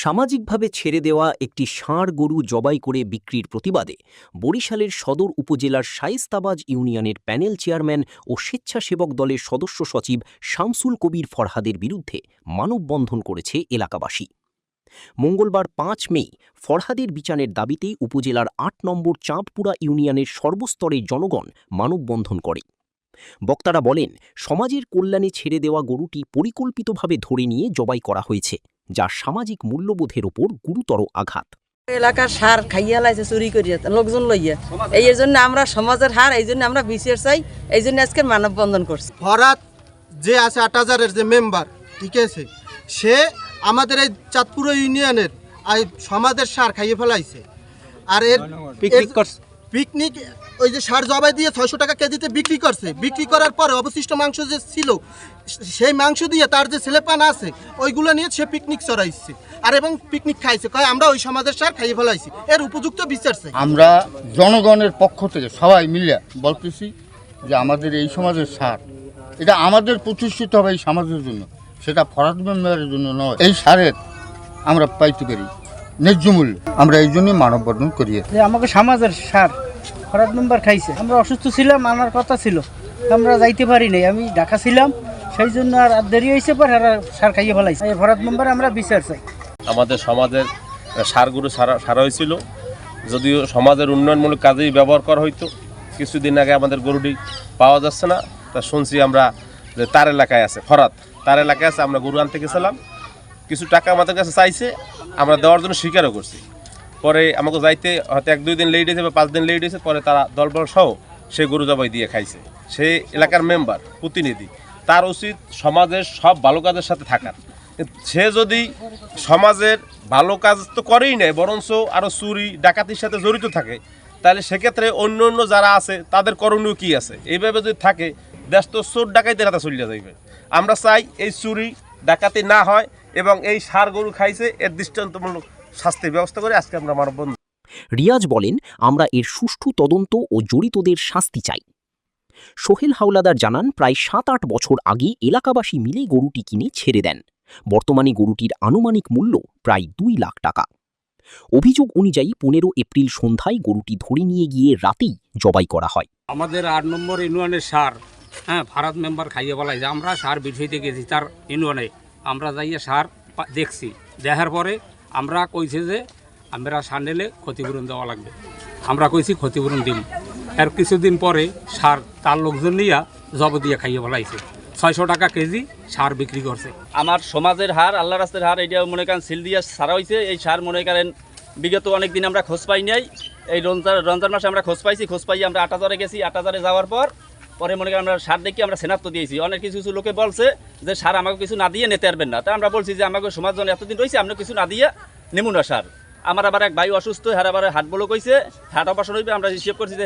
সামাজিকভাবে ছেড়ে দেওয়া একটি ষাঁড় গরু জবাই করে বিক্রির প্রতিবাদে বরিশালের সদর উপজেলার শায়েস্তাবাজ ইউনিয়নের প্যানেল চেয়ারম্যান ও স্বেচ্ছাসেবক দলের সদস্য সচিব শামসুল কবির ফরহাদের বিরুদ্ধে মানববন্ধন করেছে এলাকাবাসী। মঙ্গলবার ৫ মে ফরহাদের বিচারের দাবিতে উপজেলার ৮ নম্বর চাঁদপুরা ইউনিয়নের সর্বস্তরের জনগণ মানববন্ধন করে। বক্তারা বলেন, সমাজের কল্যাণে ছেড়ে দেওয়া গরুটি পরিকল্পিতভাবে ধরে নিয়ে জবাই করা হয়েছে, যা সামাজিক মূল্যবোধের ওপর গুরুতর আঘাত। এলাকার সার খাইয়া লাইছে চুরি করিয়া লোকজন লইয়া, এই জন্য আমরা সমাজের হার, এই জন্য আমরা বিচার চাই, এই জন্য আজকে মানববন্ধন করছি। ফরহাদ যে আছে ৮,০০০-এর যে মেম্বার, ঠিক আছে, সে আমাদের এই চাঁদপুরা ইউনিয়নের সমাজের সার খাইয়ে ফেলাইছে। আর এর পিকনিক ওই যে সার জবাই দিয়ে ৬০০ টাকা কেজিতে বিক্রি করছে। বিক্রি করার পরে অবশিষ্ট মাংস যে ছিল, সেই মাংস দিয়ে তার যে ছেলেপান আছে ওইগুলো নিয়ে সে পিকনিক চড়াইছে আর এবং পিকনিক খাইছে। কয় আমরা ওই সমাজের সার খাইয়ে ফেলাইছি, এর উপযুক্ত বিচার চাই। আমরা জনগণের পক্ষ থেকে সবাই মিলে বলতেছি যে আমাদের এই সমাজের সার, এটা আমাদের প্রতিষ্ঠিত হবে এই সমাজের জন্য, সেটা ফরহাদ মেম্বারের জন্য নয়। এই সারের আমরা পাইতে পারি ন্যায্য মূল্য, আমরা এই জন্যই মানববন্ধন করি। যে আমাকে সমাজের সার ফরহাদ মেম্বার খাইছে, আমরা অসুস্থ ছিলাম, আনার কথা ছিল, আমরা যাইতে পারি নাই, আমি ঢাকা ছিলাম, সেই জন্য আর দেরি হয়েছে, পর সার খাইয়ে ফেলাইছে। এই ফরহাদ মেম্বার আমরা বিচার চাই। আমাদের সমাজের সারগুলো সারা হয়েছিল, যদিও সমাজের উন্নয়নমূলক কাজেই ব্যবহার করা হইতো। কিছুদিন আগে আমাদের গরুটি পাওয়া যাচ্ছে না, তা শুনছি আমরা যে তার এলাকায় আছে, ফরহাদ তার এলাকায় আছে। আমরা গরু আনতে গেছিলাম, কিছু টাকা আমাদের কাছে চাইছে, আমরা দেওয়ার জন্য স্বীকারও করছি। পরে আমাকে যাইতে হয়তো ১-২ দিন লেট হয়েছে বা 5 দিন লেট হয়েছে, পরে তারা দলবল সহ সে গরু জবাই দিয়ে খাইছে। সে এলাকার মেম্বার, প্রতিনিধি, তার উচিত সমাজের সব ভালো কাজের সাথে থাকার। সে যদি সমাজের ভালো কাজ তো করেই নেয়, বরঞ্চ আরও চুরি ডাকাতির সাথে জড়িত থাকে, তাহলে সেক্ষেত্রে অন্য অন্য যারা আছে তাদের করণীয় কী আছে? এইভাবে যদি থাকে, দেশ তো চোর ডাকাইতের হাতে চলিয়া যাইবে। আমরা চাই এই চুরি ডাকাতি না হয় এবং এই ষাঁড় গরু খাইছে এর দৃষ্টান্তমূলক শাস্তির ব্যবস্থা করে আজকে আমরা মানববন্ধন। রিয়াজ বলেন, আমরা এর সুষ্ঠু তদন্ত ও জড়িতদের শাস্তি চাই। সোহেল হাওলাদার জানান, প্রায় ৭-৮ বছর আগে এলাকাবাসী মিলে গরুটি কিনে ছেড়ে দেন। বর্তমানে গরুটির আনুমানিক মূল্য প্রায় ২ লাখ টাকা। অভিযোগ অনুযায়ী ১৫ এপ্রিল সন্ধ্যায় গরুটি ধরে নিয়ে গিয়ে রাতেই জবাই করা হয়। আমাদের ৮ নম্বর ইউনিয়নের সার ফরহাদ মেম্বার খাইয়ে বলাই যে আমরা সার বিষয়তে গেছি তার ইউনিয়নে, আমরা যাইয়া সার দেখছি, দেখার পরে আমরা কইছে যে আমরা সার নিলে ক্ষতিপূরণ দেওয়া লাগবে। আমরা কইছি ক্ষতিপূরণ দিন। এর কিছুদিন পরে সার তার লোকজন নিয়ে জব দিয়ে খাইয়ে বলাইছে, ৬০০ টাকা কেজি সার বিক্রি করছে। আমার সমাজের হার, আল্লাহ রাস্তার হার, এটা মনে করেন সিল দিয়ে সারা হয়েছে। এই সার মনে করেন বিগত অনেক দিন আমরা খোঁজ পাই নাই, এই রমজান মাসে আমরা খোঁজ পাইছি। খোঁজ পাই আমরা ৮,০০০-এ গেছি, ৮,০০০-এ যাওয়ার পরে মনে করেন আমরা সার দেখি আমরা সেনাত্ব দিয়েছি। অনেক কিছু কিছু লোকে বলছে যে সার আমাকে কিছু না দিয়ে নিতে পারবেন না, তা আমরা বলছি যে আমাকে সমাজ জন এতদিন রয়েছে, আমরা কিছু না দিয়ে নেমু না সার। আমার আবার এক ভাই অসুস্থ, হার আবার হাট বলো কইছে, হাট অপারেশন হইবে। আমরা হিসেব করছি যে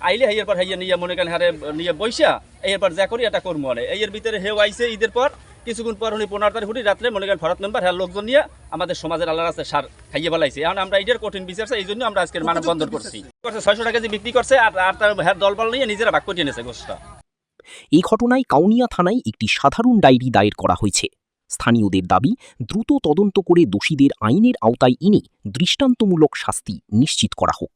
আইলে হাইয়ের পর হাইয়া নিয়ে মনে করেন হারে নিয়ে বৈশা এরপর যা করি এটা করবো। মানে এর ভিতরে হেউ আইছে ঈদের পর কিছুক্ষণ পর উনি ১৫ তারিখ রাত্রে মনে করেন ফরহাদ মেম্বার হ্যাঁ লোকজন নিয়ে আমাদের সমাজের আল্লাহ রাস্তায় সার খাইয়ে বলাইছে। এখন আমরা এটার কঠিন বিচার চাই, এই জন্য আমরা আজকের মানববন্ধন করছি। ৬০০ টাকা বিক্রি করছে আর তার হ্যাঁ দলবল নিয়ে নিজেরা ভাগ করিয়ে নিয়েছে গোষ্ঠটা। এই ঘটনায় কাউনিয়া থানায় একটি সাধারণ ডায়েরি দায়ের করা হয়েছে। স্থানীয়দের দাবি, দ্রুত তদন্ত করে দোষীদের আইনের আওতায় এনে দৃষ্টান্তমূলক শাস্তি নিশ্চিত করা হোক।